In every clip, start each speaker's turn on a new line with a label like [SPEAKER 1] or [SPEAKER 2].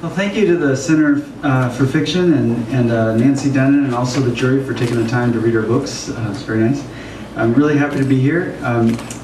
[SPEAKER 1] Well, thank you to the Center for Fiction and Nancy Dunnan and also the jury for taking the time to read our books. It's very nice. I'm really happy to be here.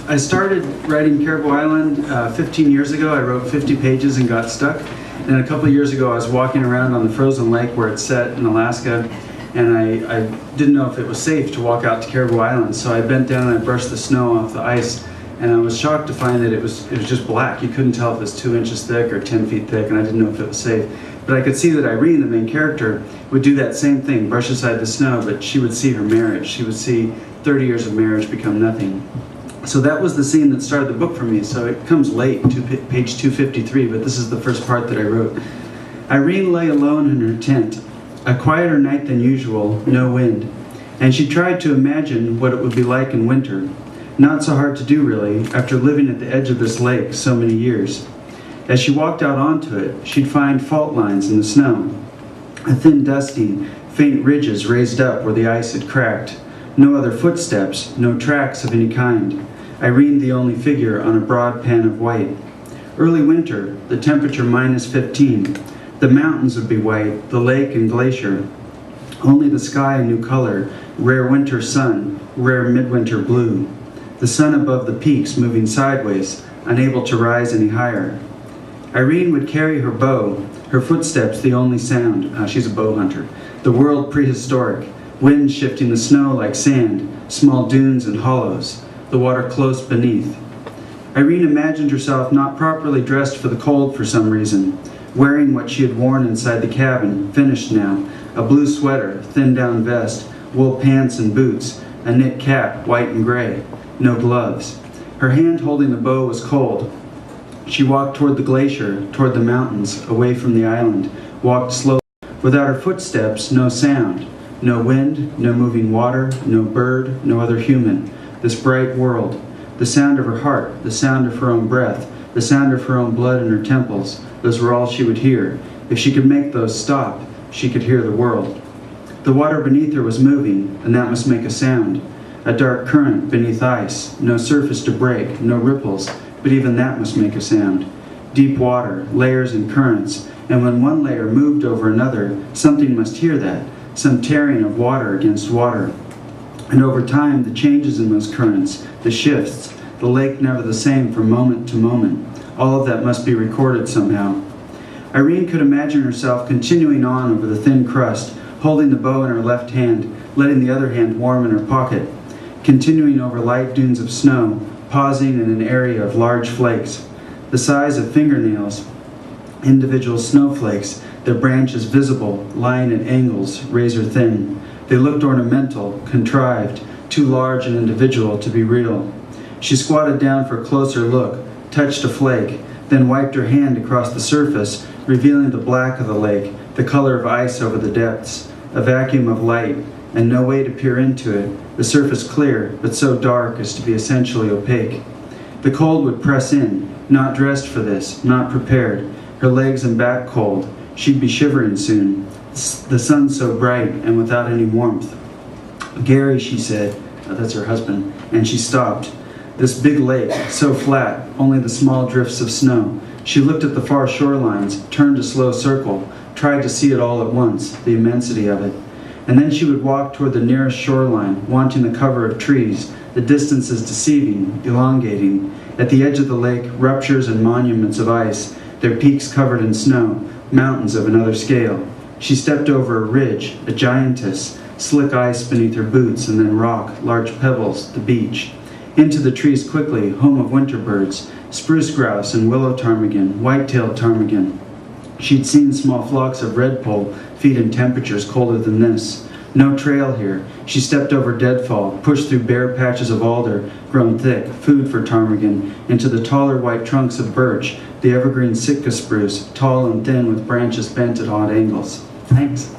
[SPEAKER 1] I started writing Caribou Island 15 years ago. I wrote 50 pages and got stuck. And a couple of years ago I was walking around on the frozen lake where it's set in Alaska, and I didn't know if it was safe to walk out to Caribou Island. So I bent down and I brushed the snow off the ice. And I was shocked to find that it was just black. You couldn't tell if it was 2 inches thick or 10 feet thick, and I didn't know if it was safe. But I could see that Irene, the main character, would do that same thing, brush aside the snow, but she would see her marriage. She would see 30 years of marriage become nothing. So that was the scene that started the book for me. So it comes late, to page 253, but this is the first part that I wrote. Irene lay alone in her tent, a quieter night than usual, no wind. And she tried to imagine what it would be like in winter. Not so hard to do, really, after living at the edge of this lake so many years. As she walked out onto it, she'd find fault lines in the snow. A thin dusting, faint ridges raised up where the ice had cracked. No other footsteps, no tracks of any kind. Irene the only figure on a broad pan of white. Early winter, the temperature -15. The mountains would be white, the lake and glacier. Only the sky a new color, rare winter sun, rare midwinter blue. The sun above the peaks moving sideways, unable to rise any higher. Irene would carry her bow, her footsteps the only sound. She's a bow hunter. The world prehistoric, wind shifting the snow like sand, small dunes and hollows, the water close beneath. Irene imagined herself not properly dressed for the cold for some reason, wearing what she had worn inside the cabin, finished now, a blue sweater, thin down vest, wool pants and boots, a knit cap, white and gray. No gloves. Her hand holding the bow was cold. She walked toward the glacier, toward the mountains, away from the island, walked slowly. Without her footsteps, no sound, no wind, no moving water, no bird, no other human. This bright world, the sound of her heart, the sound of her own breath, the sound of her own blood in her temples, those were all she would hear. If she could make those stop, she could hear the world. The water beneath her was moving, and that must make a sound. A dark current beneath ice, no surface to break, no ripples, but even that must make a sound. Deep water, layers and currents, and when one layer moved over another, something must hear that, some tearing of water against water. And over time, the changes in those currents, the shifts, the lake never the same from moment to moment, all of that must be recorded somehow. Irene could imagine herself continuing on over the thin crust, holding the bow in her left hand, letting the other hand warm in her pocket, continuing over light dunes of snow, pausing in an area of large flakes, the size of fingernails, individual snowflakes, their branches visible, lying at angles, razor thin. They looked ornamental, contrived, too large and individual to be real. She squatted down for a closer look, touched a flake, then wiped her hand across the surface, revealing the black of the lake, the color of ice over the depths, a vacuum of light, and no way to peer into it, the surface clear, but so dark as to be essentially opaque. The cold would press in, not dressed for this, not prepared, her legs and back cold. She'd be shivering soon, the sun so bright and without any warmth. Gary, she said, that's her husband, and she stopped. This big lake, so flat, only the small drifts of snow. She looked at the far shorelines, turned a slow circle, tried to see it all at once, the immensity of it. And then she would walk toward the nearest shoreline, wanting the cover of trees, the distances deceiving, elongating. At the edge of the lake, ruptures and monuments of ice, their peaks covered in snow, mountains of another scale. She stepped over a ridge, a giantess, slick ice beneath her boots, and then rock, large pebbles, the beach. Into the trees quickly, home of winter birds, spruce grouse and willow ptarmigan, white-tailed ptarmigan. She'd seen small flocks of redpoll feed in temperatures colder than this. No trail here. She stepped over deadfall, pushed through bare patches of alder, grown thick, food for ptarmigan, into the taller white trunks of birch, the evergreen Sitka spruce, tall and thin with branches bent at odd angles. Thanks.